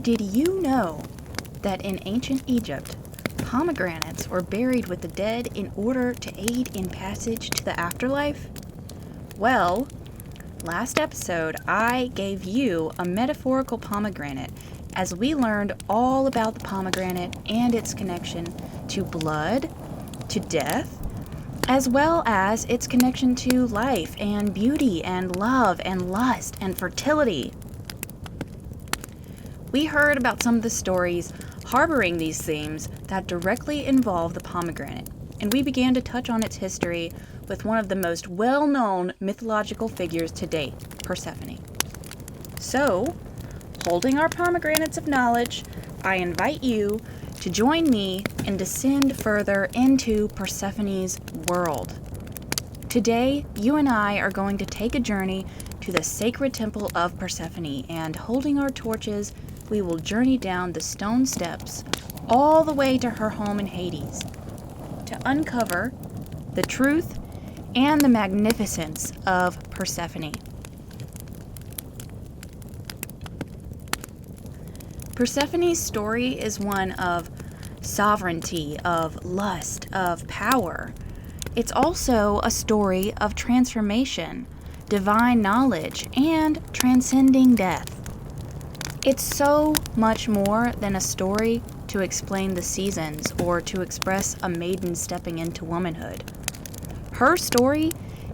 Did you know that in ancient Egypt, pomegranates were buried with the dead in order to aid in passage to the afterlife? Well, last episode I gave you a metaphorical pomegranate as we learned all about the pomegranate and its connection to blood, to death, as well as its connection to life and beauty and love and lust and fertility. We heard about some of the stories harboring these themes that directly involve the pomegranate, and we began to touch on its history with one of the most well-known mythological figures to date, Persephone. So, holding our pomegranates of knowledge, I invite you to join me and descend further into Persephone's world. Today, you and I are going to take a journey to the sacred temple of Persephone, and holding our torches, we will journey down the stone steps all the way to her home in Hades to uncover the truth and the magnificence of Persephone. Persephone's story is one of sovereignty, of lust, of power. It's also a story of transformation, divine knowledge, and transcending death. It's so much more than a story to explain the seasons or to express a maiden stepping into womanhood. Her story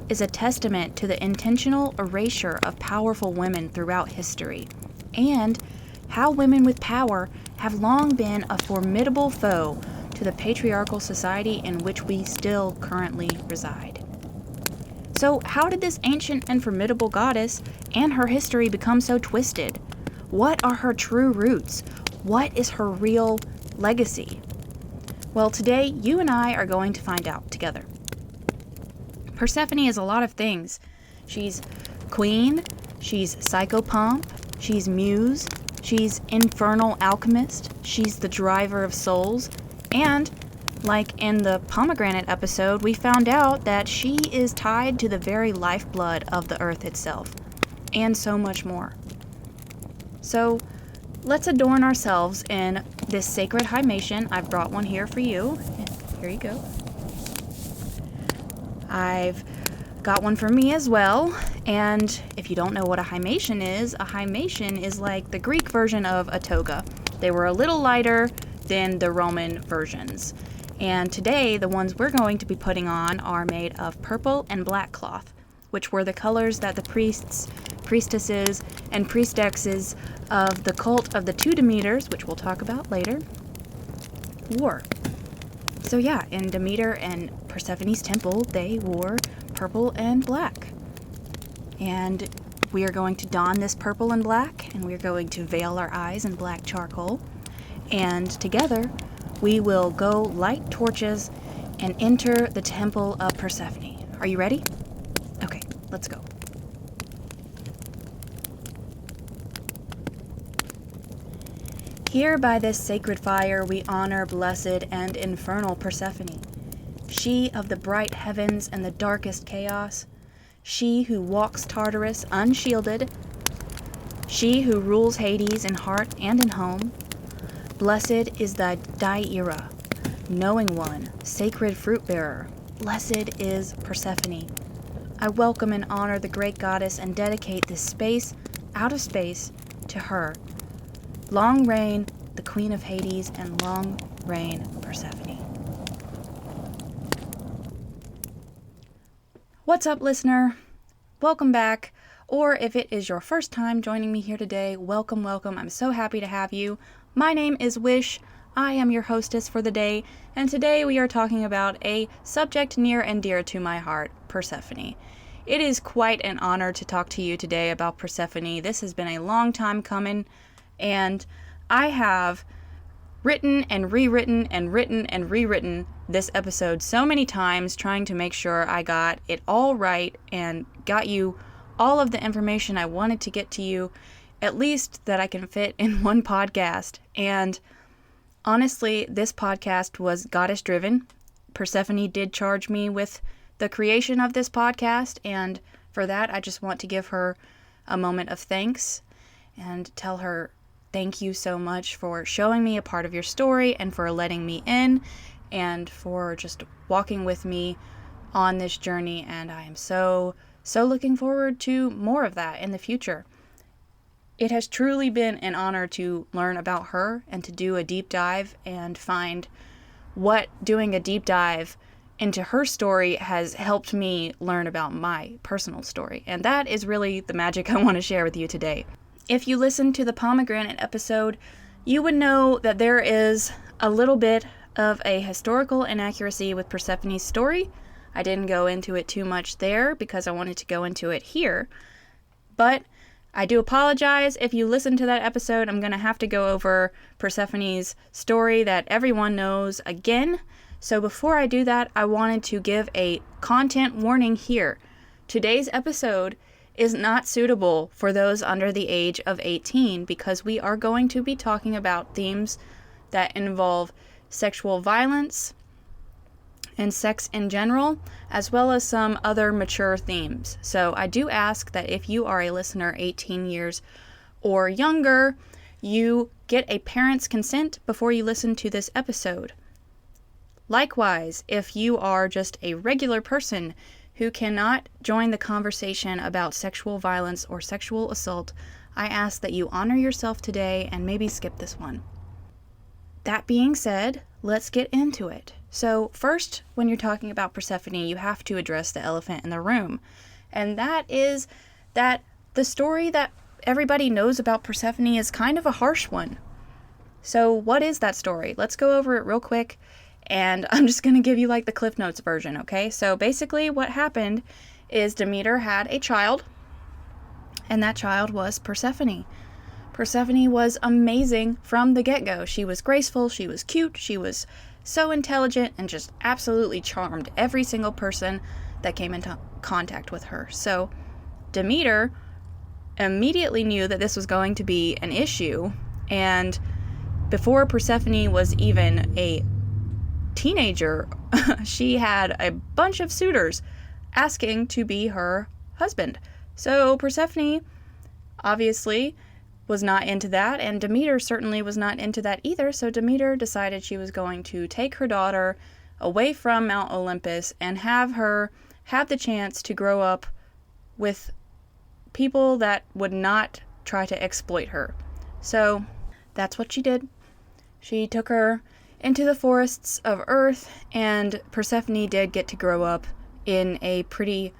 is a testament to the intentional erasure of powerful women throughout history, and how women with power have long been a formidable foe to the patriarchal society in which we still currently reside. So, how did this ancient and formidable goddess and her history become so twisted? What are her true roots? What is her real legacy? Well, today, you and I are going to find out together. Persephone is a lot of things. She's queen, she's psychopomp, she's muse, she's infernal alchemist, she's the driver of souls, and, like in the pomegranate episode, we found out that she is tied to the very lifeblood of the earth itself, and so much more. So, let's adorn ourselves in this sacred hymation. I've brought one here for you. Here you go. I've got one for me as well. And if you don't know what a hymation is like the Greek version of a toga. They were a little lighter than the Roman versions. And today, the ones we're going to be putting on are made of purple and black cloth, which were the colors that the priests, priestesses, and priestesses of the cult of the two Demeters, which we'll talk about later, wore. So yeah, in Demeter and Persephone's temple, they wore purple and black. And we are going to don this purple and black, and we are going to veil our eyes in black charcoal. And together, we will go light torches and enter the temple of Persephone. Are you ready? Okay, let's go. Here by this sacred fire we honor blessed and infernal Persephone, she of the bright heavens and the darkest chaos, she who walks Tartarus unshielded, she who rules Hades in heart and in home. Blessed is thy Dhyera, knowing one, sacred fruit-bearer. Blessed is Persephone. I welcome and honor the great goddess and dedicate this space, out of space, to her. Long reign the Queen of Hades, and long reign Persephone. What's up, listener? Welcome back. Or if it is your first time joining me here today, welcome, welcome. I'm so happy to have you. My name is Wish. I am your hostess for the day, and today we are talking about a subject near and dear to my heart, Persephone. It is quite an honor to talk to you today about Persephone. This has been a long time coming, and I have written and rewritten and written and rewritten this episode so many times, trying to make sure I got it all right and got you all of the information I wanted to get to you, at least that I can fit in one podcast. And honestly, this podcast was goddess driven. Persephone did charge me with the creation of this podcast, and for that I just want to give her a moment of thanks and tell her thank you so much for showing me a part of your story and for letting me in and for just walking with me on this journey. And I am so looking forward to more of that in the future. It has truly been an honor to learn about her and to do a deep dive and find what doing a deep dive into her story has helped me learn about my personal story. And that is really the magic I want to share with you today. If you listened to the pomegranate episode, you would know that there is a little bit of a historical inaccuracy with Persephone's story. I didn't go into it too much there because I wanted to go into it here. But I do apologize. If you listen to that episode, I'm going to have to go over Persephone's story that everyone knows again. So before I do that, I wanted to give a content warning here. Today's episode is not suitable for those under the age of 18 because we are going to be talking about themes that involve sexual violence and sex in general, as well as some other mature themes. So I do ask that if you are a listener 18 years or younger, you get a parent's consent before you listen to this episode. Likewise, if you are just a regular person who cannot join the conversation about sexual violence or sexual assault, I ask that you honor yourself today and maybe skip this one. That being said, let's get into it. So first, when you're talking about Persephone, you have to address the elephant in the room. And that is that the story that everybody knows about Persephone is kind of a harsh one. So what is that story? Let's go over it real quick. And I'm just going to give you like the Cliff Notes version, okay? So basically what happened is Demeter had a child, and that child was Persephone. Persephone was amazing from the get-go. She was graceful, she was cute, she was so intelligent, and just absolutely charmed every single person that came into contact with her. So Demeter immediately knew that this was going to be an issue, and before Persephone was even a teenager, she had a bunch of suitors asking to be her husband. So Persephone obviously was not into that, and Demeter certainly was not into that either. So Demeter decided she was going to take her daughter away from Mount Olympus and have her have the chance to grow up with people that would not try to exploit her. So that's what she did. She took her into the forests of Earth, and Persephone did get to grow up in a pretty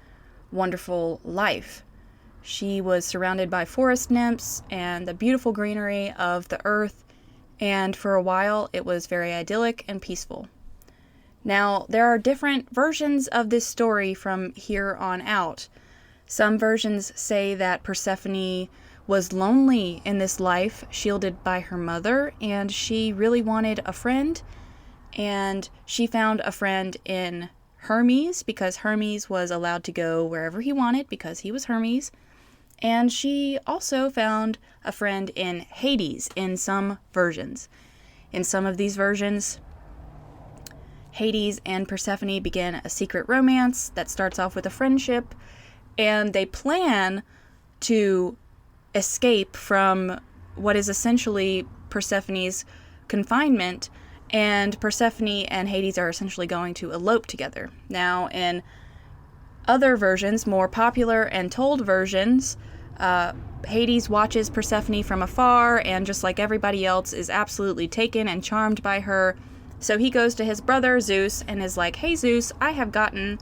wonderful life. She was surrounded by forest nymphs and the beautiful greenery of the earth, and for a while it was very idyllic and peaceful. Now, there are different versions of this story from here on out. Some versions say that Persephone was lonely in this life, shielded by her mother, and she really wanted a friend, and she found a friend in Hermes, because Hermes was allowed to go wherever he wanted because he was Hermes. And she also found a friend in Hades in some versions. In some of these versions, Hades and Persephone begin a secret romance that starts off with a friendship, and they plan to escape from what is essentially Persephone's confinement, and Persephone and Hades are essentially going to elope together. Now, in other versions, more popular and told versions, Hades watches Persephone from afar and, just like everybody else, is absolutely taken and charmed by her. So he goes to his brother Zeus and is like, "Hey Zeus, I have gotten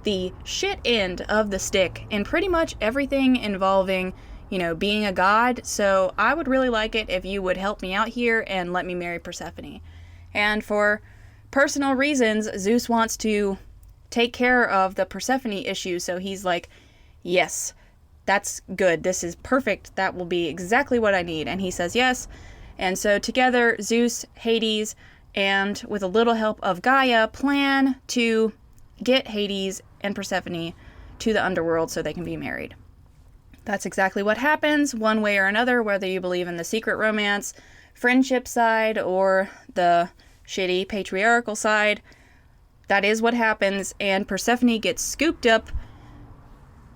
the shit end of the stick in pretty much everything involving, being a god, so I would really like it if you would help me out here and let me marry Persephone." And for personal reasons, Zeus wants to take care of the Persephone issue, so he's like, "Yes, that's good. This is perfect. That will be exactly what I need." And he says yes. And so together, Zeus, Hades, and with a little help of Gaia, plan to get Hades and Persephone to the underworld so they can be married. That's exactly what happens, one way or another, whether you believe in the secret romance, friendship side, or the shitty patriarchal side. That is what happens, and Persephone gets scooped up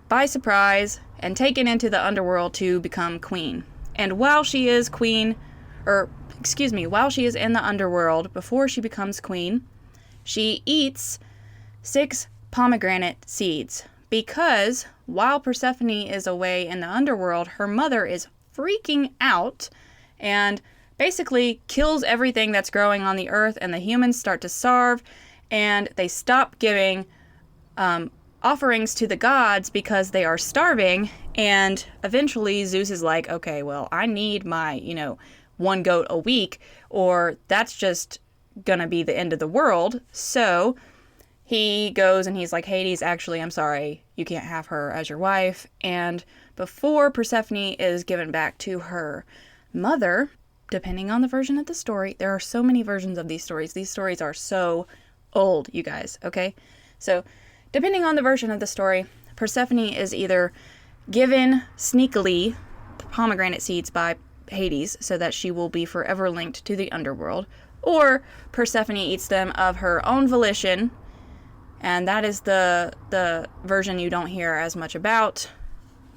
by surprise and taken into the underworld to become queen. And while she is while she is in the underworld, before she becomes queen, she eats 6 pomegranate seeds. Because while Persephone is away in the underworld, her mother is freaking out and basically kills everything that's growing on the earth, and the humans start to starve, and they stop giving offerings to the gods because they are starving. And eventually Zeus is like, okay, well, I need my, 1 goat a week, or that's just gonna be the end of the world. So he goes and he's like, Hades, actually, I'm sorry, you can't have her as your wife. And before Persephone is given back to her mother, depending on the version of the story, there are so many versions of these stories. These stories are so old, you guys, okay? So depending on the version of the story, Persephone is either given sneakily pomegranate seeds by Hades so that she will be forever linked to the underworld, or Persephone eats them of her own volition, and that is the version you don't hear as much about,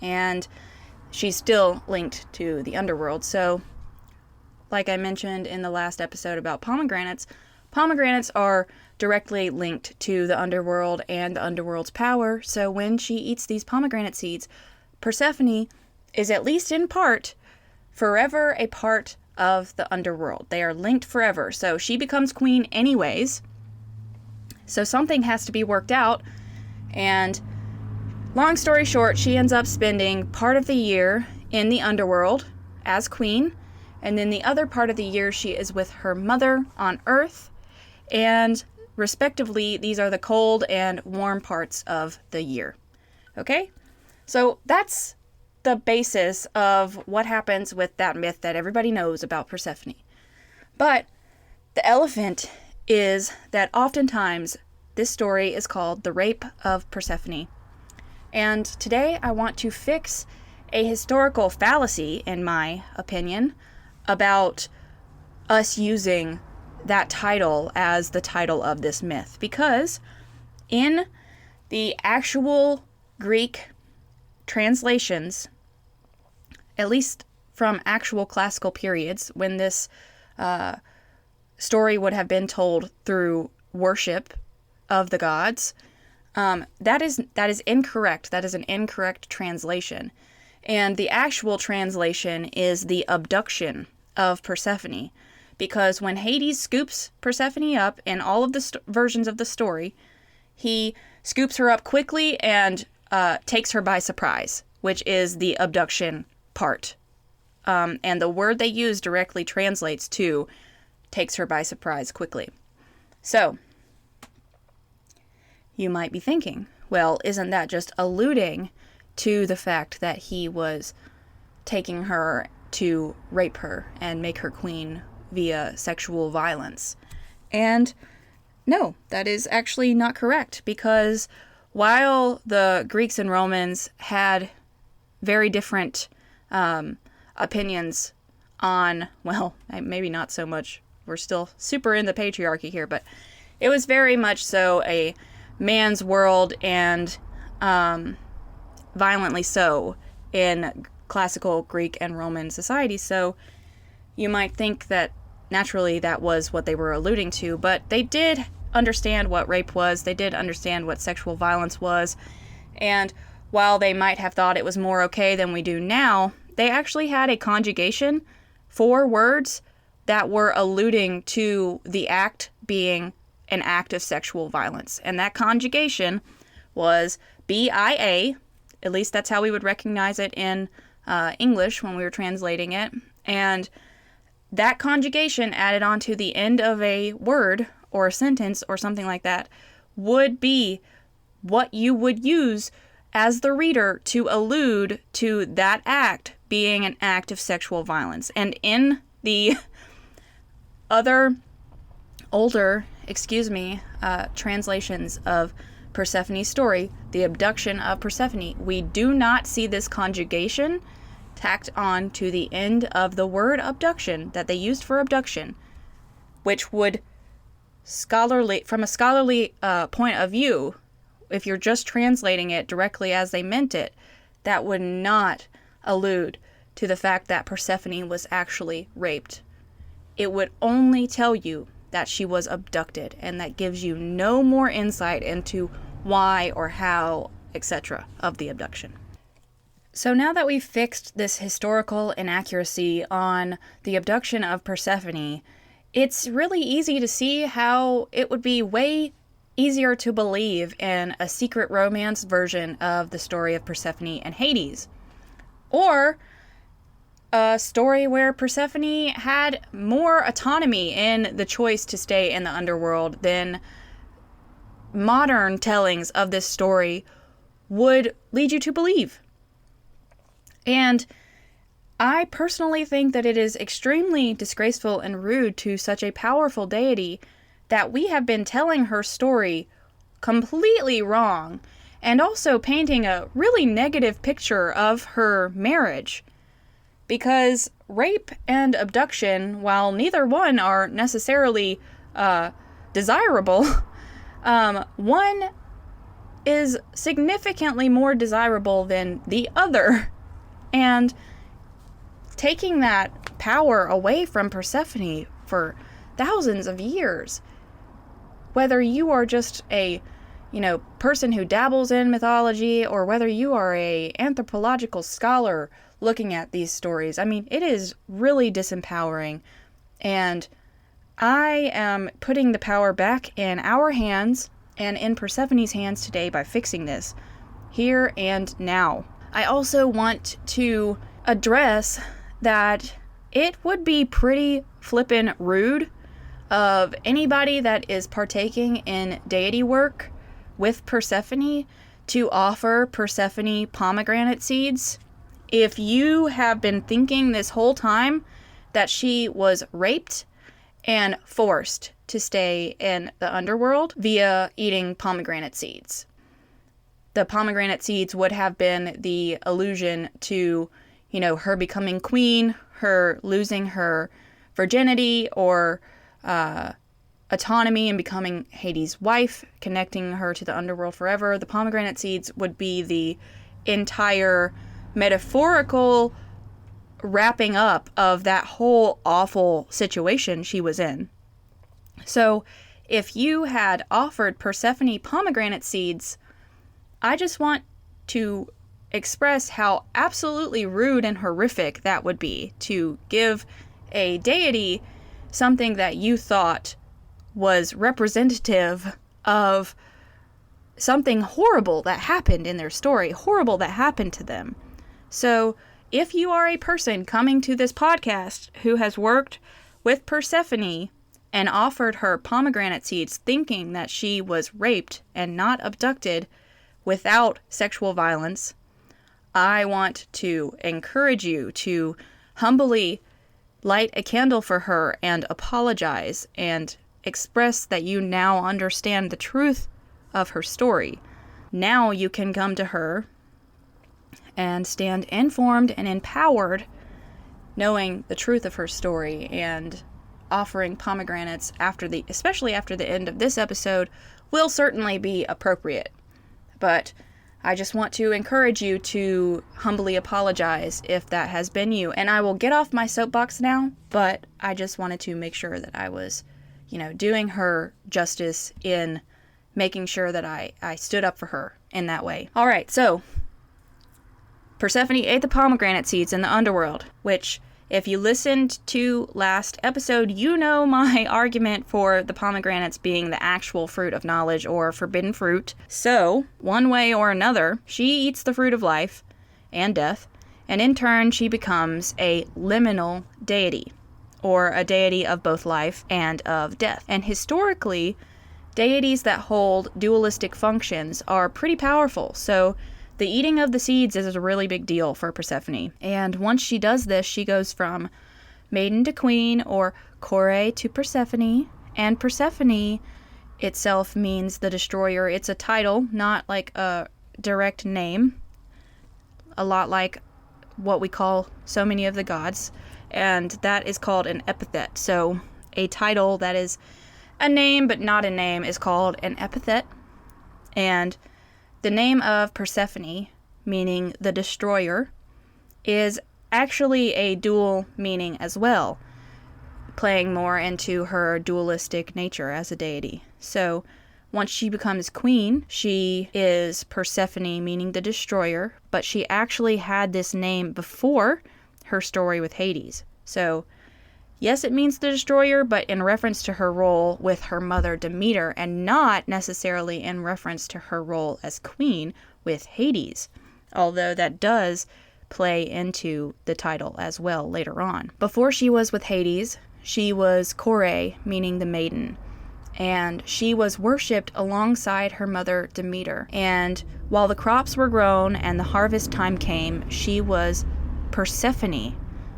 and she's still linked to the underworld. So, like I mentioned in the last episode about pomegranates are directly linked to the underworld and the underworld's power. So when she eats these pomegranate seeds, Persephone is, at least in part, forever a part of the underworld. They are linked forever. So she becomes queen anyways. So something has to be worked out. And long story short, she ends up spending part of the year in the underworld as queen. And then the other part of the year she is with her mother on Earth. And respectively, these are the cold and warm parts of the year. Okay? So that's the basis of what happens with that myth that everybody knows about Persephone. But the elephant is that oftentimes this story is called the rape of Persephone. And today I want to fix a historical fallacy, in my opinion, about us using that title as the title of this myth. Because in the actual Greek translations, at least from actual classical periods, when this story would have been told through worship of the gods, that is incorrect. That is an incorrect translation. And the actual translation is the abduction of Persephone. Because when Hades scoops Persephone up in all of the versions of the story, he scoops her up quickly and takes her by surprise, which is the abduction part. And the word they use directly translates to takes her by surprise quickly. So, you might be thinking, well, isn't that just alluding to the fact that he was taking her to rape her and make her queen via sexual violence? And no, that is actually not correct, because while the Greeks and Romans had very different opinions on, well, maybe not so much, we're still super in the patriarchy here, but it was very much so a man's world, and violently so in classical Greek and Roman society. So you might think that naturally that was what they were alluding to, but they did understand what rape was. They did understand what sexual violence was. And while they might have thought it was more okay than we do now, they actually had a conjugation for words that were alluding to the act being an act of sexual violence. And that conjugation was BIA, at least that's how we would recognize it in English when we were translating it. And that conjugation added on to the end of a word or a sentence or something like that would be what you would use as the reader to allude to that act being an act of sexual violence. And in the other older, translations of Persephone's story, the abduction of Persephone, we do not see this conjugation tacked on to the end of the word abduction that they used for abduction, which would from a scholarly point of view, if you're just translating it directly as they meant it, that would not allude to the fact that Persephone was actually raped. It would only tell you that she was abducted, and that gives you no more insight into why or how, etc. of the abduction. So now that we've fixed this historical inaccuracy on the abduction of Persephone, it's really easy to see how it would be way easier to believe in a secret romance version of the story of Persephone and Hades. Or a story where Persephone had more autonomy in the choice to stay in the underworld than modern tellings of this story would lead you to believe. And I personally think that it is extremely disgraceful and rude to such a powerful deity that we have been telling her story completely wrong, and also painting a really negative picture of her marriage. Because rape and abduction, while neither one are necessarily desirable, one is significantly more desirable than the other. And taking that power away from Persephone for thousands of years, whether you are just a, person who dabbles in mythology, or whether you are a anthropological scholar looking at these stories, it is really disempowering. And I am putting the power back in our hands and in Persephone's hands today by fixing this, here and now. I also want to address that it would be pretty flippin' rude of anybody that is partaking in deity work with Persephone to offer Persephone pomegranate seeds if you have been thinking this whole time that she was raped and forced to stay in the underworld via eating pomegranate seeds. The pomegranate seeds would have been the allusion to, her becoming queen, her losing her virginity or autonomy and becoming Hades' wife, connecting her to the underworld forever. The pomegranate seeds would be the entire metaphorical wrapping up of that whole awful situation she was in. So if you had offered Persephone pomegranate seeds, I just want to express how absolutely rude and horrific that would be, to give a deity something that you thought was representative of something horrible that happened in their story, horrible that happened to them. So if you are a person coming to this podcast who has worked with Persephone and offered her pomegranate seeds thinking that she was raped and not abducted without sexual violence, I want to encourage you to humbly light a candle for her and apologize and express that you now understand the truth of her story. Now you can come to her and stand informed and empowered, knowing the truth of her story, and offering pomegranates especially after the end of this episode, will certainly be appropriate. But I just want to encourage you to humbly apologize if that has been you. And I will get off my soapbox now, but I just wanted to make sure that I was, doing her justice in making sure that I stood up for her in that way. All right, so Persephone ate the pomegranate seeds in the underworld, which, if you listened to last episode, you know my argument for the pomegranates being the actual fruit of knowledge or forbidden fruit. So, one way or another, she eats the fruit of life and death, and in turn she becomes a liminal deity, or a deity of both life and of death. And historically, deities that hold dualistic functions are pretty powerful, so the eating of the seeds is a really big deal for Persephone. And once she does this, she goes from maiden to queen, or Kore to Persephone. And Persephone itself means the destroyer. It's a title, not like a direct name. A lot like what we call so many of the gods. And that is called an epithet. So a title that is a name but not a name is called an epithet. And the name of Persephone, meaning the destroyer, is actually a dual meaning as well, playing more into her dualistic nature as a deity. So once she becomes queen, she is Persephone, meaning the destroyer, but she actually had this name before her story with Hades. So yes, it means the destroyer, but in reference to her role with her mother Demeter, and not necessarily in reference to her role as queen with Hades, although that does play into the title as well later on. Before she was with Hades, she was Kore, meaning the maiden, and she was worshipped alongside her mother Demeter. And while the crops were grown and the harvest time came, she was Persephone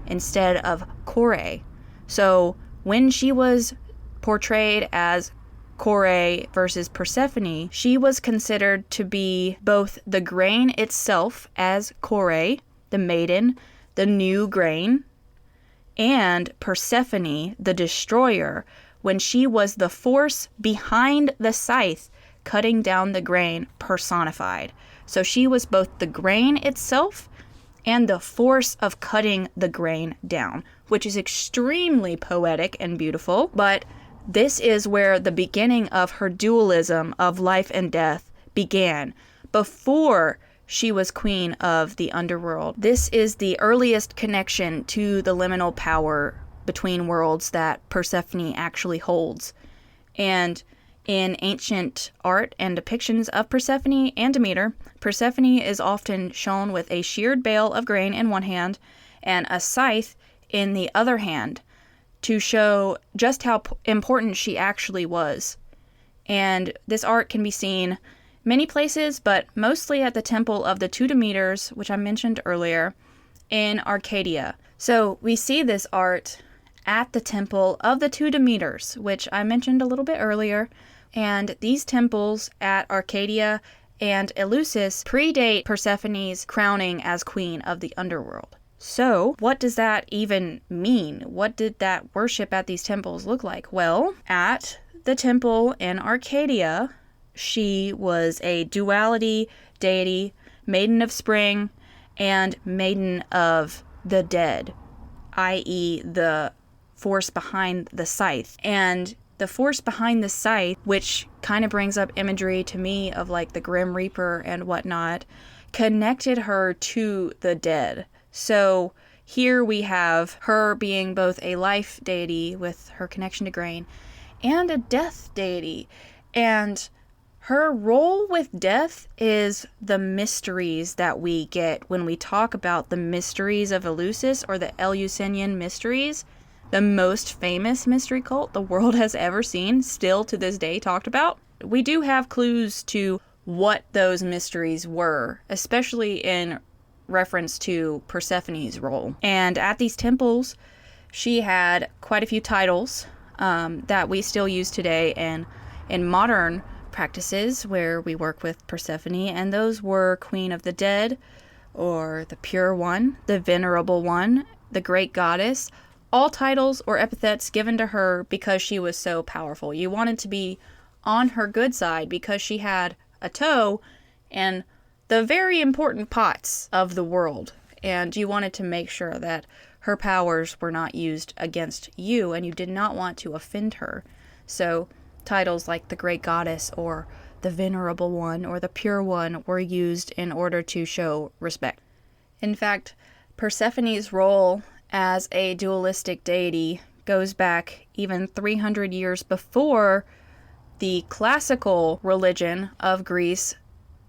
instead of Kore. So when she was portrayed as Kore versus Persephone, she was considered to be both the grain itself as Kore, the maiden, the new grain, and Persephone, the destroyer, when she was the force behind the scythe cutting down the grain personified. So she was both the grain itself and the force of cutting the grain down, which is extremely poetic and beautiful. But this is where the beginning of her dualism of life and death began, before she was queen of the underworld. This is the earliest connection to the liminal power between worlds that Persephone actually holds. And in ancient art and depictions of Persephone and Demeter, Persephone is often shown with a sheared bale of grain in one hand and a scythe in the other hand, to show just how important she actually was. And this art can be seen many places, but mostly at the Temple of the Two Demeters, which I mentioned earlier, in Arcadia. So we see this art at the Temple of the Two Demeters, which I mentioned a little bit earlier. And these temples at Arcadia and Eleusis predate Persephone's crowning as queen of the underworld. So, what does that even mean? What did that worship at these temples look like? Well, at the temple in Arcadia, she was a duality deity, maiden of spring, and maiden of the dead, i.e. the force behind the scythe. And the force behind the scythe, which kind of brings up imagery to me of like the Grim Reaper and whatnot, connected her to the dead. So here we have her being both a life deity with her connection to grain and a death deity. And her role with death is the mysteries that we get when we talk about the mysteries of Eleusis, or the Eleusinian mysteries, the most famous mystery cult the world has ever seen, still to this day talked about. We do have clues to what those mysteries were, especially in reference to Persephone's role. And at these temples, she had quite a few titles that we still use today and in modern practices where we work with Persephone, and those were Queen of the Dead, or the Pure One, the Venerable One, the Great Goddess, all titles or epithets given to her because she was so powerful. You wanted to be on her good side because she had a toe and the very important pots of the world, and you wanted to make sure that her powers were not used against you, and you did not want to offend her. So titles like the Great Goddess or the Venerable One or the Pure One were used in order to show respect. In fact, Persephone's role as a dualistic deity goes back even 300 years before the classical religion of Greece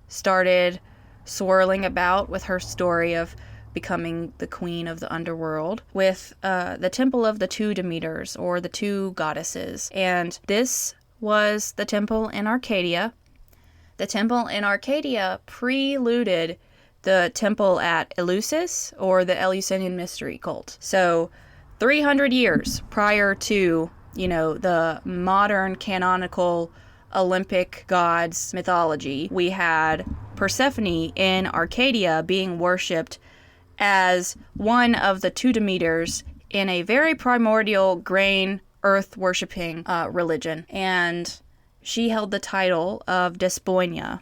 started swirling about with her story of becoming the queen of the underworld, with the Temple of the Two Demeters, or the two goddesses. And this was the temple in Arcadia. The temple in Arcadia preluded the temple at Eleusis, or the Eleusinian mystery cult. So 300 years prior to, the modern canonical Olympic gods mythology, we had Persephone in Arcadia being worshipped as one of the two Demeters in a very primordial grain earth worshipping religion. And she held the title of Despoina,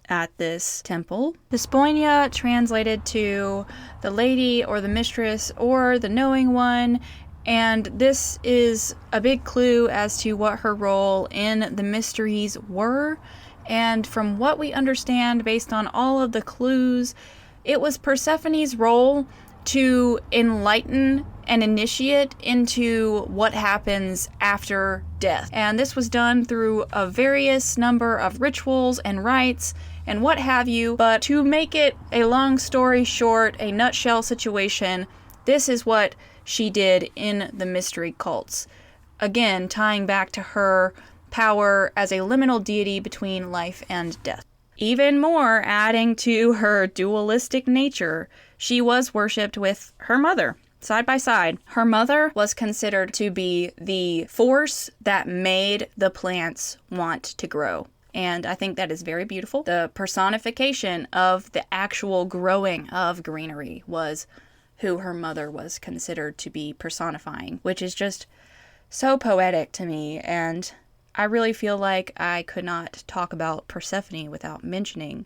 at this temple. Despoina translated to the lady or the mistress or the knowing one, and this is a big clue as to what her role in the mysteries were. And from what we understand based on all of the clues, it was Persephone's role to enlighten and initiate into what happens after death. And this was done through a various number of rituals and rites and what have you. But to make it a long story short, a nutshell situation, this is what she did in the mystery cults. Again, tying back to her power as a liminal deity between life and death. Even more adding to her dualistic nature, she was worshipped with her mother, side by side. Her mother was considered to be the force that made the plants want to grow. And I think that is very beautiful. The personification of the actual growing of greenery was who her mother was considered to be personifying, which is just so poetic to me. And I really feel like I could not talk about Persephone without mentioning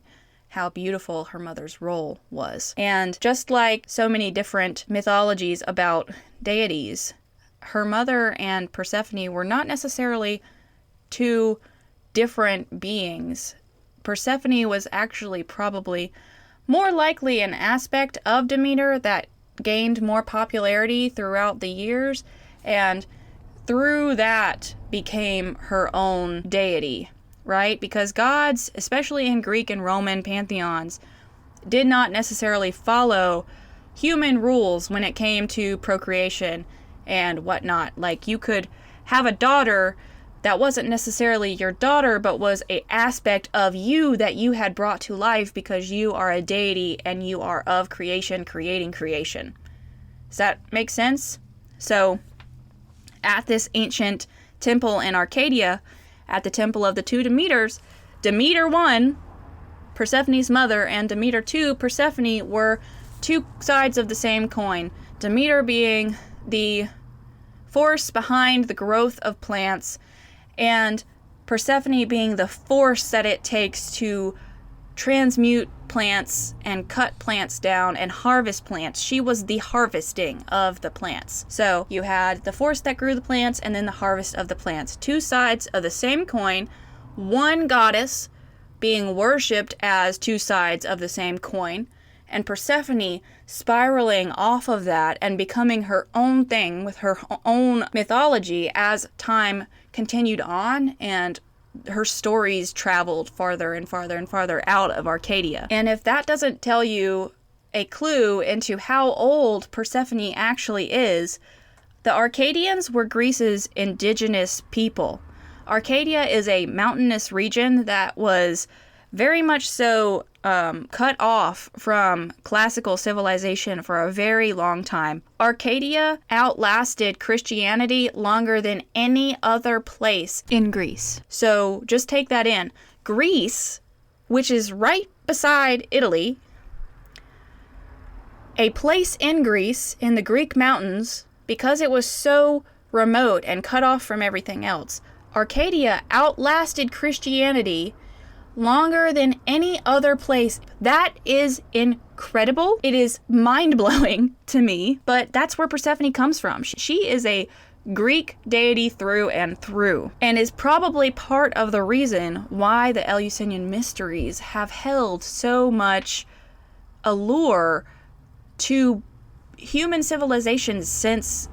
how beautiful her mother's role was. And just like so many different mythologies about deities, her mother and Persephone were not necessarily two different beings. Persephone was actually probably more likely an aspect of Demeter that gained more popularity throughout the years, and through that became her own deity, right? Because gods, especially in Greek and Roman pantheons, did not necessarily follow human rules when it came to procreation and whatnot. Like, you could have a daughter that wasn't necessarily your daughter, but was an aspect of you that you had brought to life because you are a deity and you are of creation, creating creation. Does that make sense? So, at this ancient temple in Arcadia, at the temple of the two Demeters, Demeter 1, Persephone's mother, and Demeter 2, Persephone, were two sides of the same coin. Demeter being the force behind the growth of plants, and Persephone being the force that it takes to transmute plants and cut plants down and harvest plants. She was the harvesting of the plants. So you had the force that grew the plants and then the harvest of the plants. Two sides of the same coin, one goddess being worshipped as two sides of the same coin, and Persephone spiraling off of that and becoming her own thing with her own mythology as time continued on and her stories traveled farther and farther and farther out of Arcadia. And if that doesn't tell you a clue into how old Persephone actually is, the Arcadians were Greece's indigenous people. Arcadia is a mountainous region that was very much so cut off from classical civilization for a very long time. Arcadia outlasted Christianity longer than any other place in Greece. So just take that in. Greece, which is right beside Italy, a place in Greece, in the Greek mountains, because it was so remote and cut off from everything else, Arcadia outlasted Christianity longer than any other place. That is incredible. It is mind-blowing to me, but that's where Persephone comes from. She is a Greek deity through and through, and is probably part of the reason why the Eleusinian mysteries have held so much allure to human civilizations since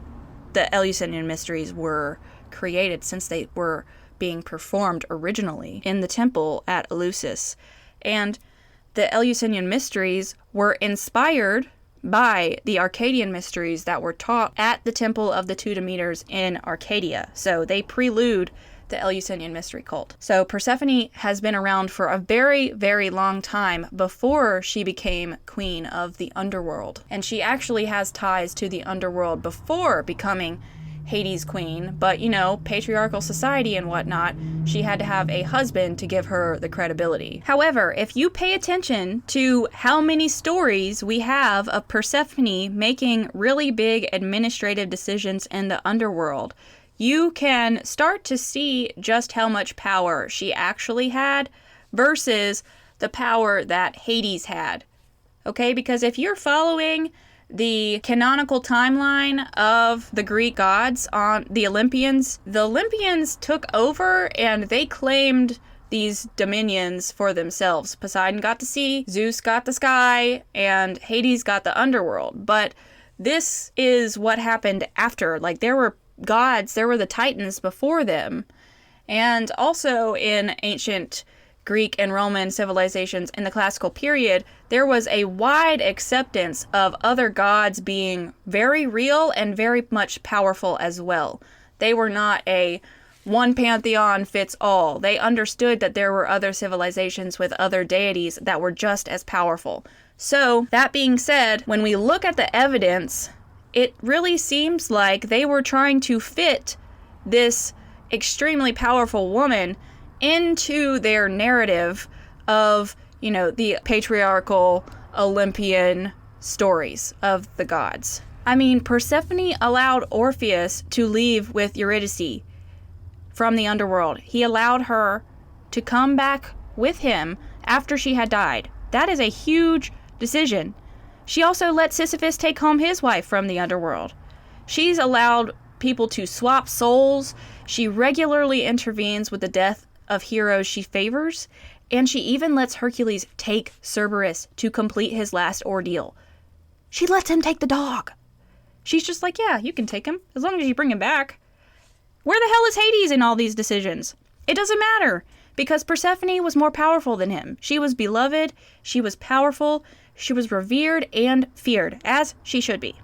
the Eleusinian mysteries were created, since they were being performed originally in the temple at Eleusis. And the Eleusinian mysteries were inspired by the Arcadian mysteries that were taught at the temple of the two Demeters in Arcadia. So they prelude the Eleusinian mystery cult. So Persephone has been around for a very, very long time before she became queen of the underworld. And she actually has ties to the underworld before becoming Hades' queen, but patriarchal society and whatnot, she had to have a husband to give her the credibility. However, if you pay attention to how many stories we have of Persephone making really big administrative decisions in the underworld, you can start to see just how much power she actually had versus the power that Hades had. Okay, because if you're following the canonical timeline of the Greek gods on the Olympians took over and they claimed these dominions for themselves. Poseidon got the sea, Zeus got the sky, and Hades got the underworld. But this is what happened after. Like, there were gods, there were the Titans before them. And also in ancient Greek and Roman civilizations in the classical period, there was a wide acceptance of other gods being very real and very much powerful as well. They were not a one pantheon fits all. They understood that there were other civilizations with other deities that were just as powerful. So, that being said, when we look at the evidence, it really seems like they were trying to fit this extremely powerful woman into their narrative of, you know, the patriarchal Olympian stories of the gods. I mean, Persephone allowed Orpheus to leave with Eurydice from the underworld. He allowed her to come back with him after she had died. That is a huge decision. She also let Sisyphus take home his wife from the underworld. She's allowed people to swap souls. She regularly intervenes with the death of heroes she favors, and she even lets Hercules take Cerberus to complete his last ordeal. She lets him take the dog. She's just like, yeah, you can take him, as long as you bring him back. Where the hell is Hades in all these decisions? It doesn't matter, because Persephone was more powerful than him. She was beloved, she was powerful, she was revered and feared, as she should be.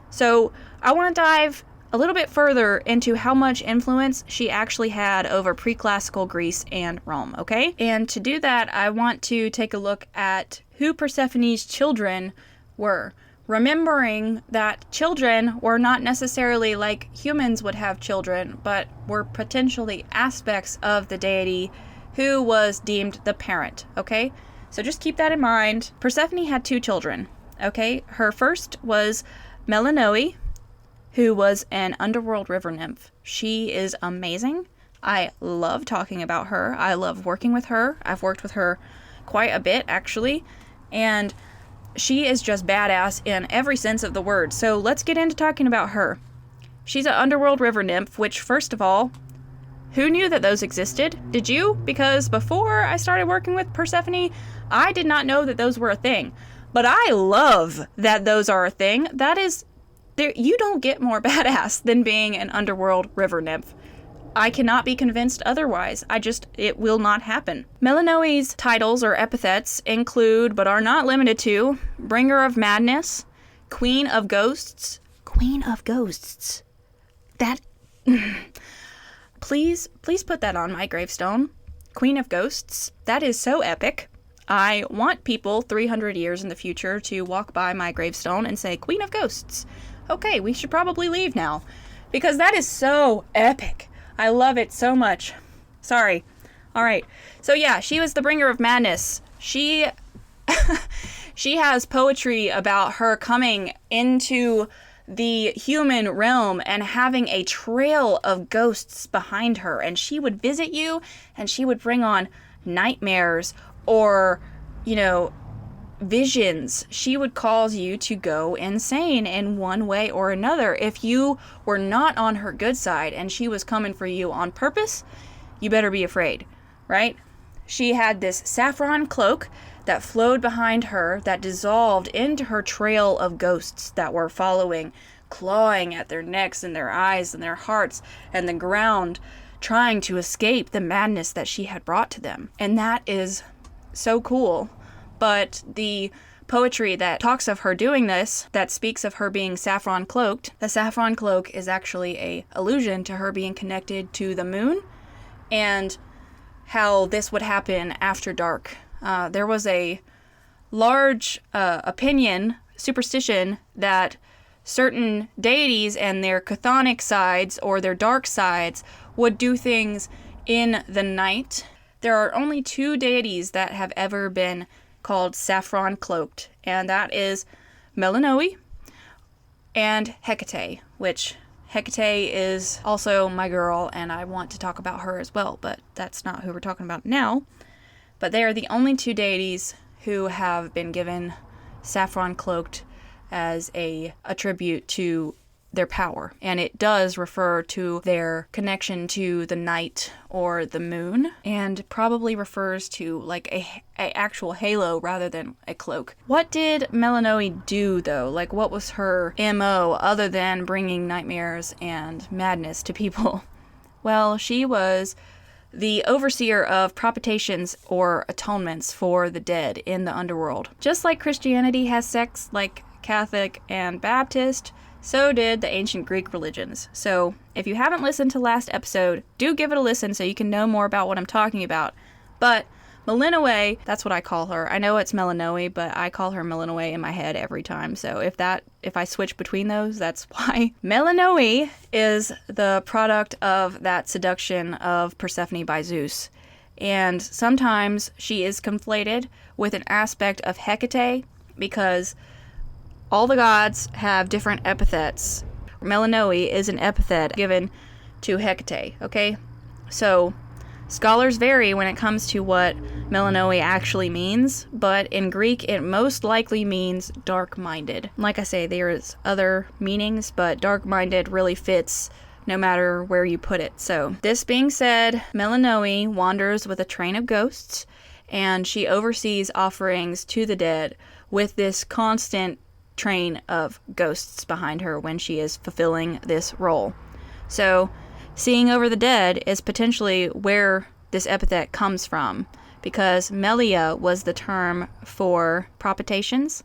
So, I want to dive a little bit further into how much influence she actually had over pre-classical Greece and Rome, okay? And to do that, I want to take a look at who Persephone's children were. Remembering that children were not necessarily like humans would have children, but were potentially aspects of the deity who was deemed the parent, okay? So just keep that in mind. Persephone had 2 children, okay? Her first was Melinoe, who was an underworld river nymph. She is amazing. I love talking about her. I love working with her. I've worked with her quite a bit, actually. And she is just badass in every sense of the word. So let's get into talking about her. She's an underworld river nymph, which, first of all, who knew that those existed? Did you? Because before I started working with Persephone, I did not know that those were a thing. But I love that those are a thing. That is, you don't get more badass than being an underworld river nymph. I cannot be convinced otherwise. It will not happen. Melinoe's titles or epithets include, but are not limited to, Bringer of Madness, Queen of Ghosts. Queen of Ghosts. That... Please put that on my gravestone. Queen of Ghosts. That is so epic. I want people 300 years in the future to walk by my gravestone and say, Queen of Ghosts. Okay, we should probably leave now. Because that is so epic. I love it so much. Sorry. Alright. So yeah, she was the bringer of madness. She has poetry about her coming into the human realm and having a trail of ghosts behind her. And she would visit you and she would bring on nightmares or, visions. She would cause you to go insane in one way or another. If you were not on her good side and she was coming for you on purpose, you better be afraid, right? She had this saffron cloak that flowed behind her that dissolved into her trail of ghosts that were following, clawing at their necks and their eyes and their hearts and the ground, trying to escape the madness that she had brought to them. And that is so cool. But the poetry that talks of her doing this, that speaks of her being saffron cloaked, the saffron cloak is actually a allusion to her being connected to the moon and how this would happen after dark. There was a large superstition that certain deities and their chthonic sides or their dark sides would do things in the night. There are only 2 deities that have ever been called saffron cloaked, and that is Melinoe and Hecate, which Hecate is also my girl, and I want to talk about her as well, but that's not who we're talking about now. But they are the only two deities who have been given saffron cloaked as a tribute to their power. And it does refer to their connection to the night or the moon, and probably refers to like a actual halo rather than a cloak. What did Melinoe do though? Like, what was her MO other than bringing nightmares and madness to people? Well, she was the overseer of propitiations or atonements for the dead in the underworld. Just like Christianity has sects like Catholic and Baptist, so did the ancient Greek religions. So if you haven't listened to last episode, do give it a listen so you can know more about what I'm talking about. But Melinoe, that's what I call her. I know it's Melinoe, but I call her Melinoe in my head every time. So if I switch between those, that's why. Melinoe is the product of that seduction of Persephone by Zeus. And sometimes she is conflated with an aspect of Hecate because all the gods have different epithets. Melinoe is an epithet given to Hecate, okay? So scholars vary when it comes to what Melinoe actually means, but in Greek it most likely means dark-minded. Like I say, there is other meanings, but dark-minded really fits no matter where you put it. So this being said, Melinoe wanders with a train of ghosts, and she oversees offerings to the dead with this constant train of ghosts behind her when she is fulfilling this role. So seeing over the dead is potentially where this epithet comes from, because Melia was the term for propitiations,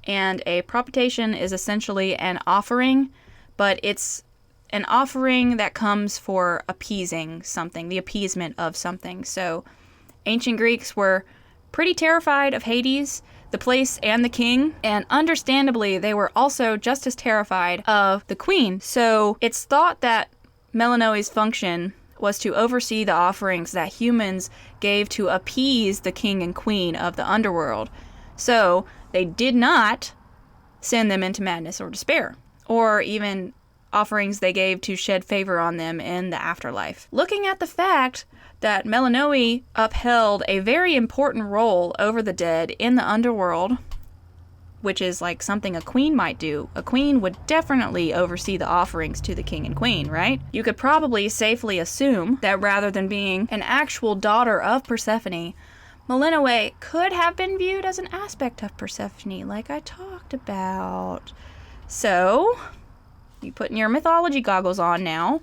and a propitiation is essentially an offering, but it's an offering that comes for appeasing something, the appeasement of something. So ancient Greeks were pretty terrified of Hades, the place, and the king, and understandably they were also just as terrified of the queen. So it's thought that Melinoe's function was to oversee the offerings that humans gave to appease the king and queen of the underworld. So they did not send them into madness or despair, or even offerings they gave to shed favor on them in the afterlife. Looking at the fact that Melinoe upheld a very important role over the dead in the underworld, which is like something a queen might do. A queen would definitely oversee the offerings to the king and queen, right? You could probably safely assume that rather than being an actual daughter of Persephone, Melinoe could have been viewed as an aspect of Persephone, like I talked about. So, you putting your mythology goggles on now,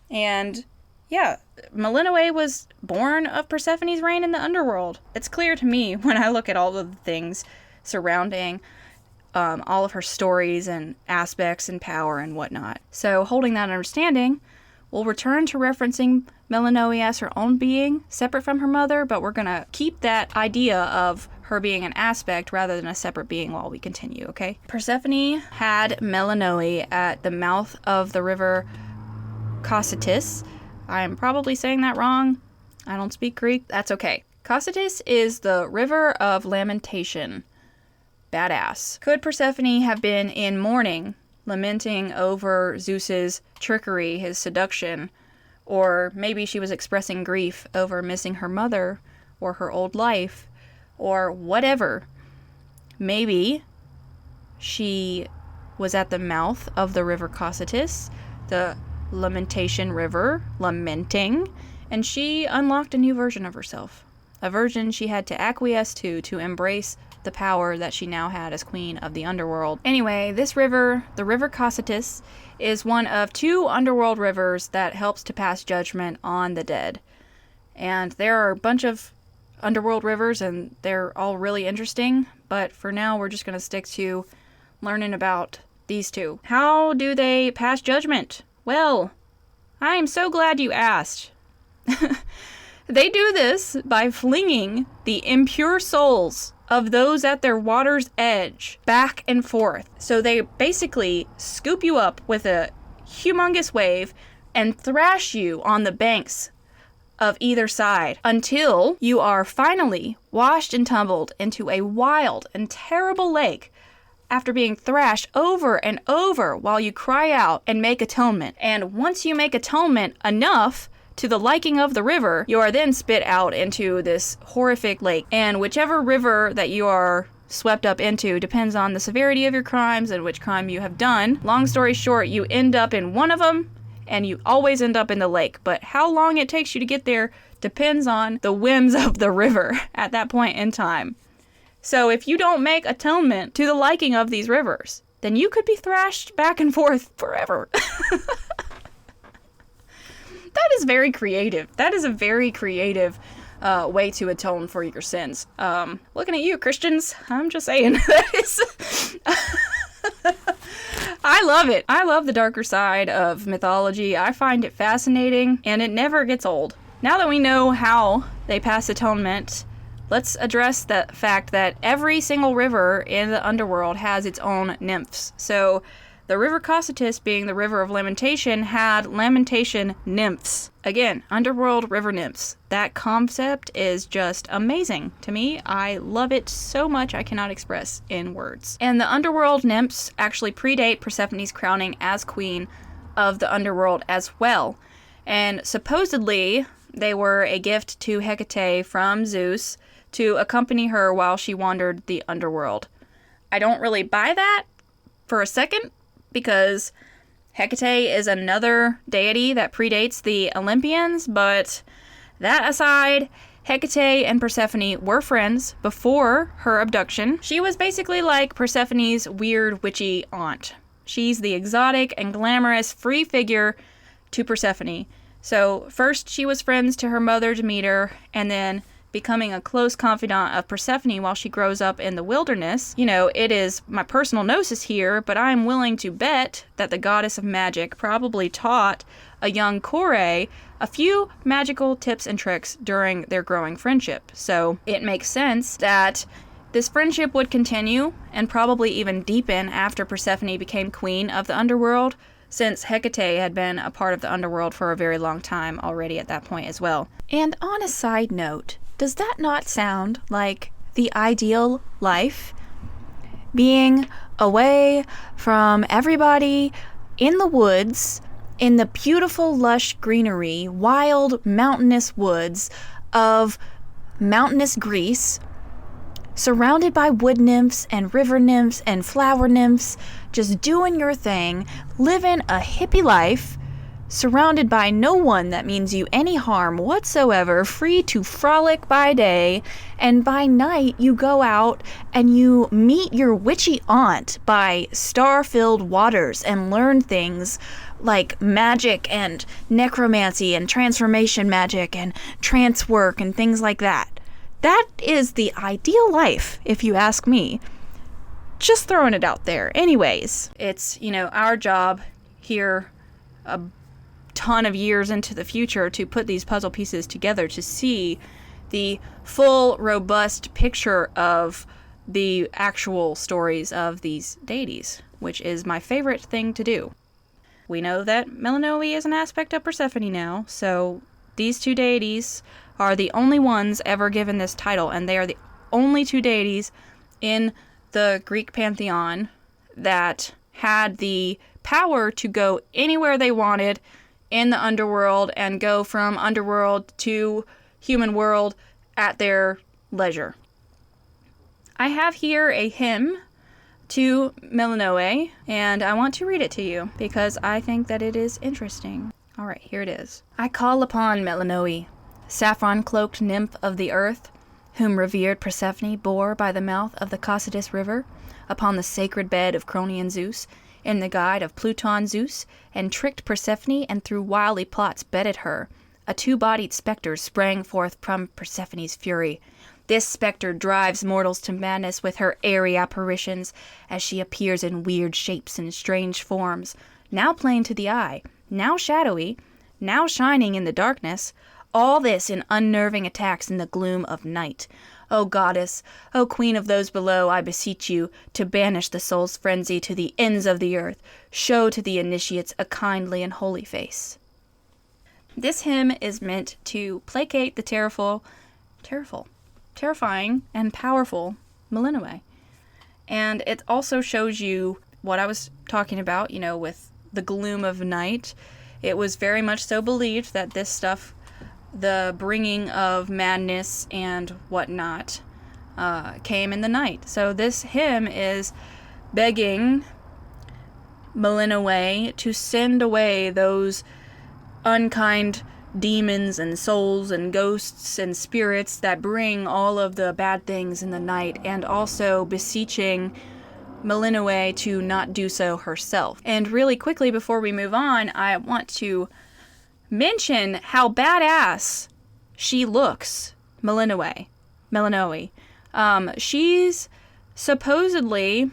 and yeah, Melinoe was born of Persephone's reign in the underworld. It's clear to me when I look at all of the things surrounding all of her stories and aspects and power and whatnot. So holding that understanding, we'll return to referencing Melinoe as her own being, separate from her mother, but we're going to keep that idea of her being an aspect rather than a separate being while we continue, okay? Persephone had Melinoe at the mouth of the river Cocytus. I'm probably saying that wrong. I don't speak Greek. That's okay. Cocytus is the river of lamentation. Badass. Could Persephone have been in mourning, lamenting over Zeus's trickery, his seduction, or maybe she was expressing grief over missing her mother or her old life or whatever. Maybe she was at the mouth of the river Cocytus, the lamentation river, lamenting, and she unlocked a new version of herself. A version she had to acquiesce to embrace the power that she now had as queen of the underworld. Anyway, this river, the river Cocytus, is one of two underworld rivers that helps to pass judgment on the dead. And there are a bunch of underworld rivers, and they're all really interesting, but for now we're just going to stick to learning about these two. How do they pass judgment? Well, I am so glad you asked. They do this by flinging the impure souls of those at their water's edge back and forth. So they basically scoop you up with a humongous wave and thrash you on the banks of either side until you are finally washed and tumbled into a wild and terrible lake after being thrashed over and over while you cry out and make atonement. And once you make atonement enough to the liking of the river, you are then spit out into this horrific lake. And whichever river that you are swept up into depends on the severity of your crimes and which crime you have done. Long story short, you end up in one of them, and you always end up in the lake. But how long it takes you to get there depends on the whims of the river at that point in time. So if you don't make atonement to the liking of these rivers, then you could be thrashed back and forth forever. That is very creative. That is a very creative way to atone for your sins. Looking at you, Christians. I'm just saying. That is... I love it. I love the darker side of mythology. I find it fascinating, and it never gets old. Now that we know how they pass atonement, let's address the fact that every single river in the underworld has its own nymphs. So, the river Cocytus, being the river of lamentation, had lamentation nymphs. Again, underworld river nymphs. That concept is just amazing to me. I love it so much I cannot express in words. And the underworld nymphs actually predate Persephone's crowning as queen of the underworld as well. And supposedly, they were a gift to Hecate from Zeus to accompany her while she wandered the underworld. I don't really buy that for a second, because Hecate is another deity that predates the Olympians, but that aside, Hecate and Persephone were friends before her abduction. She was basically like Persephone's weird witchy aunt. She's the exotic and glamorous free figure to Persephone. So first she was friends to her mother Demeter, and then becoming a close confidant of Persephone while she grows up in the wilderness. You know, it is my personal gnosis here, but I'm willing to bet that the goddess of magic probably taught a young Kore a few magical tips and tricks during their growing friendship. So it makes sense that this friendship would continue and probably even deepen after Persephone became queen of the underworld, since Hecate had been a part of the underworld for a very long time already at that point as well. And on a side note, does that not sound like the ideal life? Being away from everybody in the woods, in the beautiful, lush greenery, wild, mountainous woods of mountainous Greece, surrounded by wood nymphs and river nymphs and flower nymphs, just doing your thing, living a hippie life, surrounded by no one that means you any harm whatsoever, free to frolic by day, and by night you go out and you meet your witchy aunt by star-filled waters and learn things like magic and necromancy and transformation magic and trance work and things like that. That is the ideal life, if you ask me. Just throwing it out there. Anyways, it's, our job here, a ton of years into the future, to put these puzzle pieces together to see the full, robust picture of the actual stories of these deities, which is my favorite thing to do. We know that Melinoe is an aspect of Persephone now, so these two deities are the only ones ever given this title, and they are the only two deities in the Greek pantheon that had the power to go anywhere they wanted in the underworld and go from underworld to human world at their leisure. I have here a hymn to Melinoe, and I want to read it to you because I think that it is interesting. All right, here it is. I call upon Melinoe, saffron-cloaked nymph of the earth, whom revered Persephone bore by the mouth of the Cocytus river, upon the sacred bed of Cronian Zeus, in the guide of Pluton Zeus, and tricked Persephone and through wily plots bedded her. A two-bodied spectre sprang forth from Persephone's fury. This spectre drives mortals to madness with her airy apparitions, as she appears in weird shapes and strange forms, now plain to the eye, now shadowy, now shining in the darkness, all this in unnerving attacks in the gloom of night. O goddess, O queen of those below, I beseech you, to banish the soul's frenzy to the ends of the earth, show to the initiates a kindly and holy face. This hymn is meant to placate the terrifying and powerful Melinoe. And it also shows you what I was talking about, with the gloom of night. it was very much so believed that this stuff, the bringing of madness and whatnot, came in the night. So this hymn is begging Melinoe to send away those unkind demons and souls and ghosts and spirits that bring all of the bad things in the night, and also beseeching Melinoe to not do so herself. And really quickly before we move on, I want to mention how badass she looks, Melinoe. She's supposedly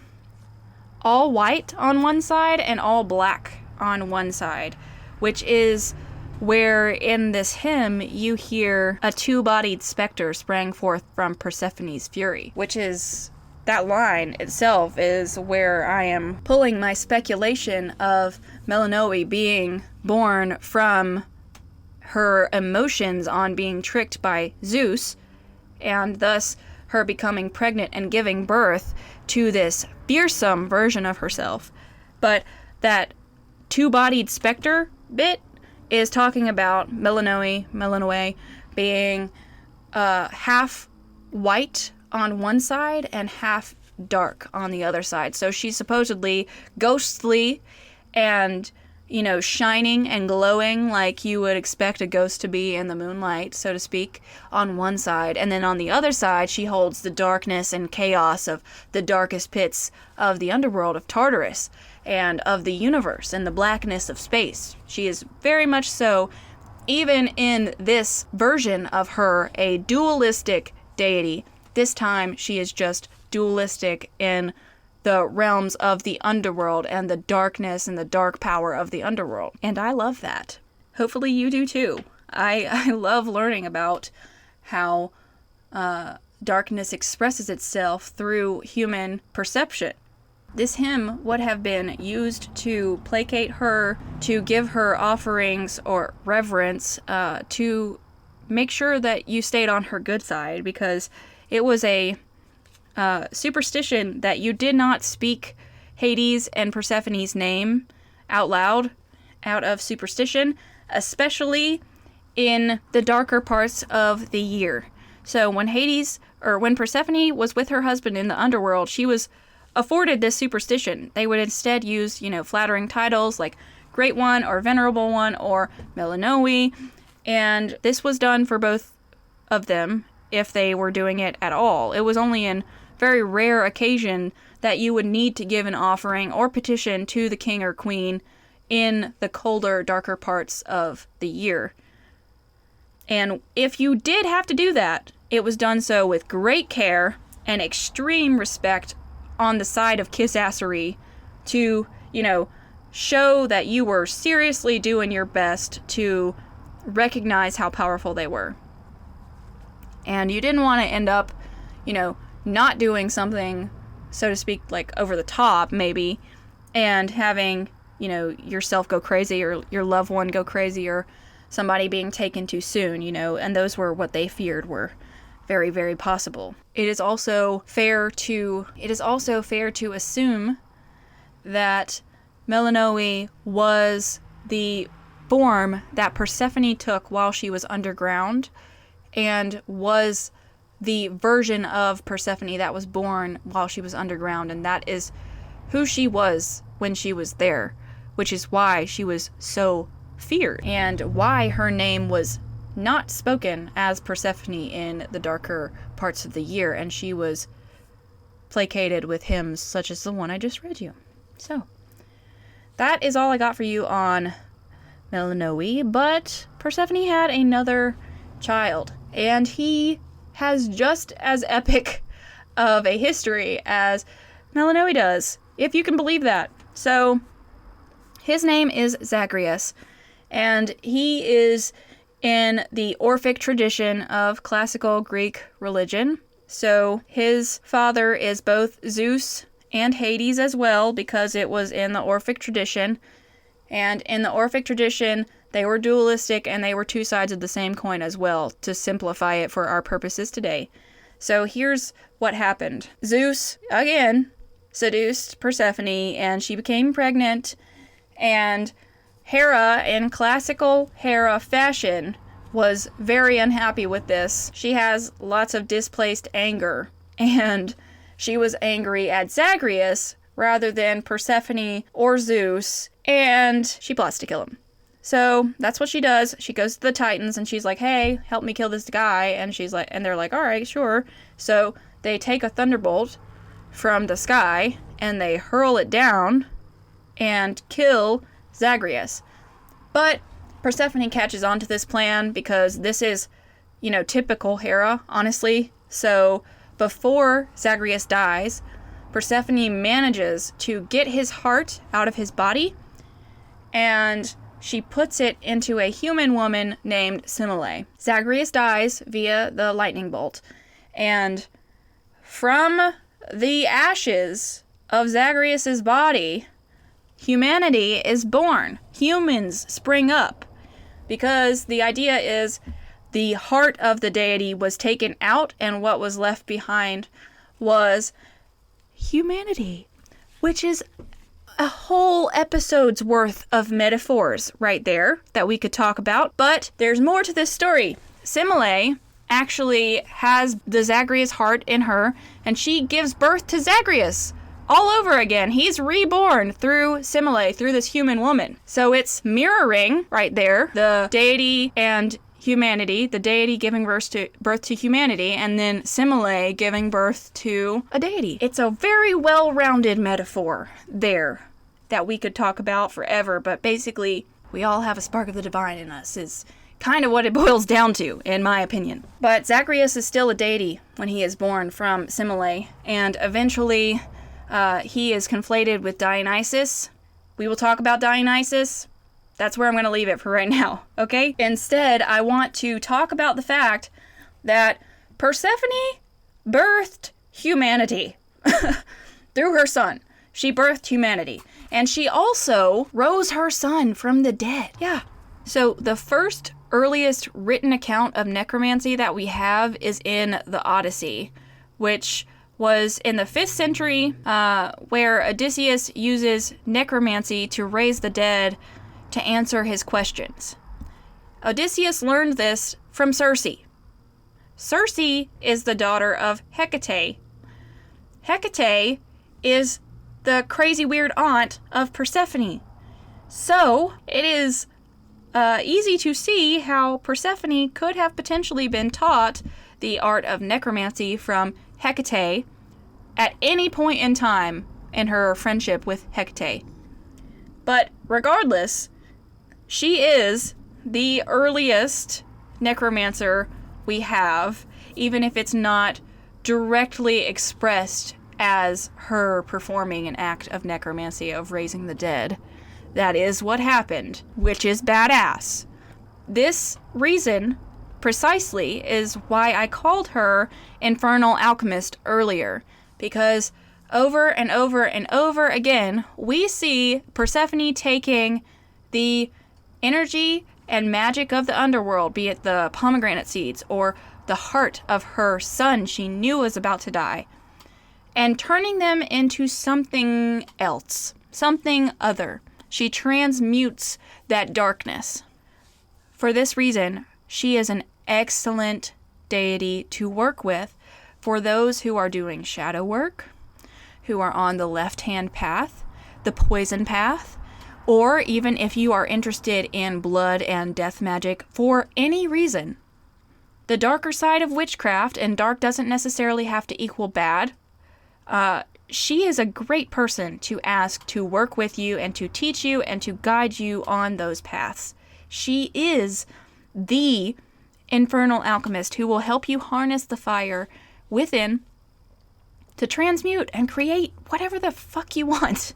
all white on one side and all black on one side, which is where in this hymn you hear a two-bodied specter sprang forth from Persephone's fury, which is, that line itself is where I am pulling my speculation of Melinoe being born from her emotions on being tricked by Zeus, and thus her becoming pregnant and giving birth to this fearsome version of herself. But that two-bodied specter bit is talking about Melinoe being half white on one side and half dark on the other side. So she's supposedly ghostly and, shining and glowing like you would expect a ghost to be in the moonlight, so to speak, on one side. And then on the other side, she holds the darkness and chaos of the darkest pits of the underworld of Tartarus and of the universe and the blackness of space. She is very much so, even in this version of her, a dualistic deity. This time, she is just dualistic in the realms of the underworld and the darkness and the dark power of the underworld. And I love that. Hopefully you do too. I love learning about how darkness expresses itself through human perception. This hymn would have been used to placate her, to give her offerings or reverence, to make sure that you stayed on her good side, because it was a superstition that you did not speak Hades and Persephone's name out loud, out of superstition, especially in the darker parts of the year. So when Persephone was with her husband in the underworld, she was afforded this superstition. They would instead use, flattering titles like Great One or Venerable One or Melinoe, and this was done for both of them if they were doing it at all. It was only in very rare occasion that you would need to give an offering or petition to the king or queen in the colder, darker parts of the year. And if you did have to do that, it was done so with great care and extreme respect on the side of kissassery to, show that you were seriously doing your best to recognize how powerful they were. And you didn't want to end up, not doing something, so to speak, like over the top, maybe, and having, yourself go crazy or your loved one go crazy or somebody being taken too soon, and those were what they feared were very, very possible. It is also fair to assume that Melinoe was the form that Persephone took while she was underground, and was the version of Persephone that was born while she was underground, and that is who she was when she was there, which is why she was so feared, and why her name was not spoken as Persephone in the darker parts of the year, and she was placated with hymns such as the one I just read you. So, that is all I got for you on Melinoe, but Persephone had another child, and he has just as epic of a history as Melinoe does, if you can believe that. So, his name is Zagreus, and he is in the Orphic tradition of classical Greek religion. So, his father is both Zeus and Hades as well, because it was in the Orphic tradition. And in the Orphic tradition, they were dualistic, and they were two sides of the same coin as well, to simplify it for our purposes today. So here's what happened. Zeus, again, seduced Persephone, and she became pregnant, and Hera, in classical Hera fashion, was very unhappy with this. She has lots of displaced anger, and she was angry at Zagreus rather than Persephone or Zeus, and she plots to kill him. So that's what she does. She goes to the Titans and she's like, hey, help me kill this guy. And they're like, all right, sure. So they take a thunderbolt from the sky and they hurl it down and kill Zagreus. But Persephone catches on to this plan because this is, typical Hera, honestly. So before Zagreus dies, Persephone manages to get his heart out of his body, and she puts it into a human woman named Semele. Zagreus dies via the lightning bolt, and from the ashes of Zagreus's body, humanity is born. Humans spring up. Because the idea is the heart of the deity was taken out, and what was left behind was humanity, which is a whole episode's worth of metaphors right there that we could talk about. But there's more to this story. Semele actually has the Zagreus heart in her, and she gives birth to Zagreus all over again. He's reborn through Semele, through this human woman. So it's mirroring right there the deity and humanity, the deity giving birth to humanity, and then Semele giving birth to a deity. It's a very well-rounded metaphor there that we could talk about forever, but basically we all have a spark of the divine in us is kind of what it boils down to, in my opinion. But Zagreus is still a deity when he is born from Semele, and eventually he is conflated with Dionysus. We will talk about Dionysus. That's where I'm going to leave it for right now, okay? Instead, I want to talk about the fact that Persephone birthed humanity through her son. She birthed humanity. And she also rose her son from the dead. Yeah. So the first earliest written account of necromancy that we have is in the Odyssey, which was in the 5th century, where Odysseus uses necromancy to raise the dead to answer his questions. Odysseus learned this from Circe. Circe is the daughter of Hecate. Hecate is the crazy weird aunt of Persephone. So it is easy to see how Persephone could have potentially been taught the art of necromancy from Hecate at any point in time in her friendship with Hecate. But regardless, she is the earliest necromancer we have, even if it's not directly expressed as her performing an act of necromancy of raising the dead. That is what happened, which is badass. This reason, precisely, is why I called her Infernal Alchemist earlier, because over and over and over again, we see Persephone taking the energy and magic of the underworld, be it the pomegranate seeds or the heart of her son she knew was about to die, and turning them into something else, something other. She transmutes that darkness. For this reason, she is an excellent deity to work with for those who are doing shadow work, who are on the left-hand path, the poison path, or even if you are interested in blood and death magic for any reason. The darker side of witchcraft, and dark doesn't necessarily have to equal bad, she is a great person to ask to work with you and to teach you and to guide you on those paths. She is the infernal alchemist who will help you harness the fire within to transmute and create whatever the fuck you want.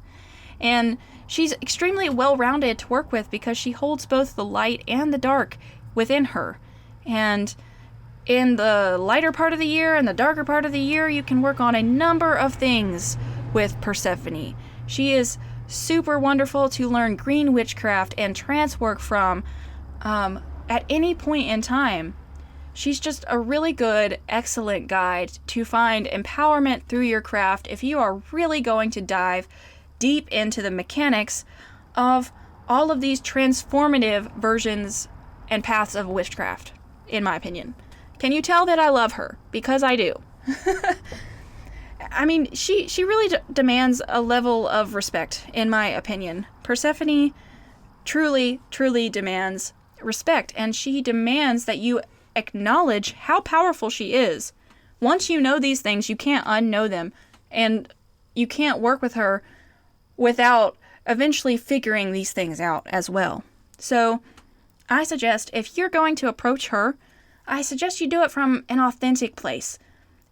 And she's extremely well-rounded to work with because she holds both the light and the dark within her. And in the lighter part of the year and the darker part of the year, you can work on a number of things with Persephone. She is super wonderful to learn green witchcraft and trance work from at any point in time. She's just a really good, excellent guide to find empowerment through your craft if you are really going to dive deep into the mechanics of all of these transformative versions and paths of witchcraft, in my opinion. Can you tell that I love her? Because I do. I mean, she really demands a level of respect, in my opinion. Persephone truly demands respect, and she demands that you acknowledge how powerful she is. Once you know these things, you can't unknow them, and you can't work with her without eventually figuring these things out as well. So, I suggest if you're going to approach her, I suggest you do it from an authentic place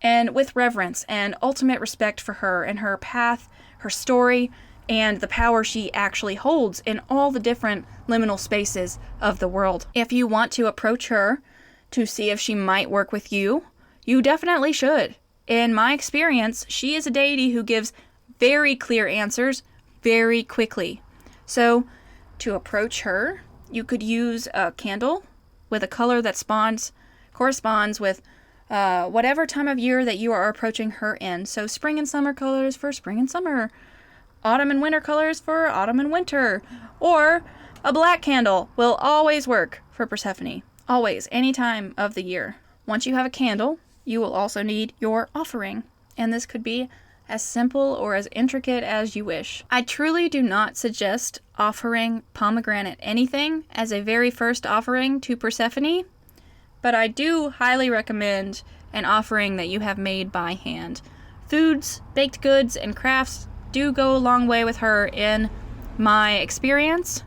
and with reverence and ultimate respect for her and her path, her story, and the power she actually holds in all the different liminal spaces of the world. If you want to approach her to see if she might work with you, you definitely should. In my experience, she is a deity who gives very clear answers very quickly. So, to approach her, you could use a candle with a color that corresponds with whatever time of year that you are approaching her in. So spring and summer colors for spring and summer, autumn and winter colors for autumn and winter, or a black candle will always work for Persephone. Always, any time of the year. Once you have a candle, you will also need your offering, and this could be as simple or as intricate as you wish. I truly do not suggest offering pomegranate anything as a very first offering to Persephone, but I do highly recommend an offering that you have made by hand. Foods, baked goods, and crafts do go a long way with her in my experience.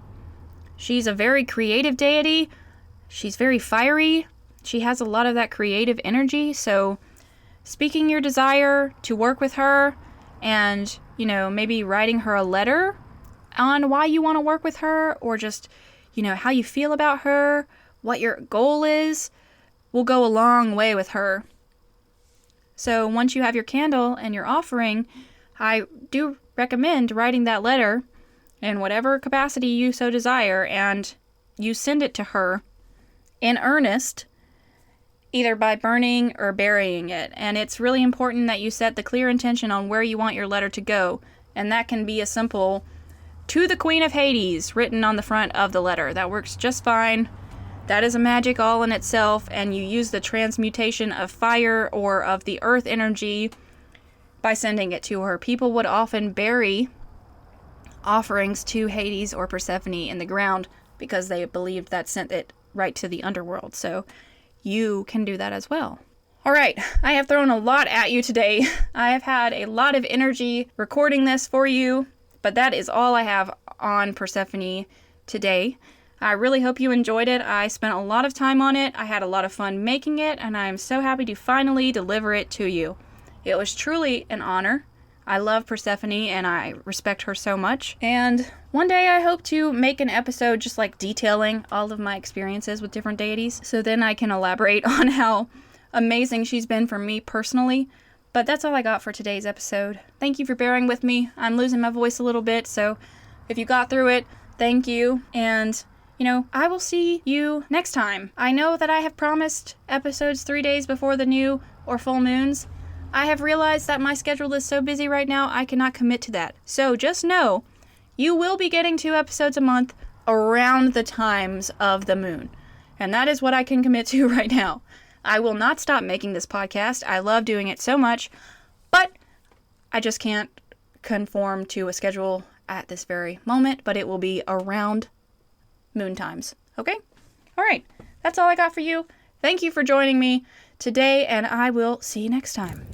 She's a very creative deity. She's very fiery. She has a lot of that creative energy, so speaking your desire to work with her and, maybe writing her a letter on why you want to work with her, or just, how you feel about her, what your goal is, will go a long way with her. So once you have your candle and your offering, I do recommend writing that letter in whatever capacity you so desire, and you send it to her in earnest, either by burning or burying it. And it's really important that you set the clear intention on where you want your letter to go, and that can be a simple "To the Queen of Hades" written on the front of the letter. That works just fine. That is a magic all in itself, and you use the transmutation of fire or of the earth energy by sending it to her. People would often bury offerings to Hades or Persephone in the ground because they believed that sent it right to the underworld. So you can do that as well. All right, I have thrown a lot at you today. I have had a lot of energy recording this for you, but that is all I have on Persephone today. I really hope you enjoyed it. I spent a lot of time on it. I had a lot of fun making it, and I'm so happy to finally deliver it to you. It was truly an honor. I love Persephone, and I respect her so much. And one day I hope to make an episode just like detailing all of my experiences with different deities, so then I can elaborate on how amazing she's been for me personally. But that's all I got for today's episode. Thank you for bearing with me. I'm losing my voice a little bit, so if you got through it, thank you. And I will see you next time. I know that I have promised episodes 3 days before the new or full moons. I have realized that my schedule is so busy right now, I cannot commit to that. So just know, you will be getting 2 episodes a month around the times of the moon. And that is what I can commit to right now. I will not stop making this podcast. I love doing it so much, but I just can't conform to a schedule at this very moment, but it will be around moon times. Okay? All right. That's all I got for you. Thank you for joining me today, and I will see you next time.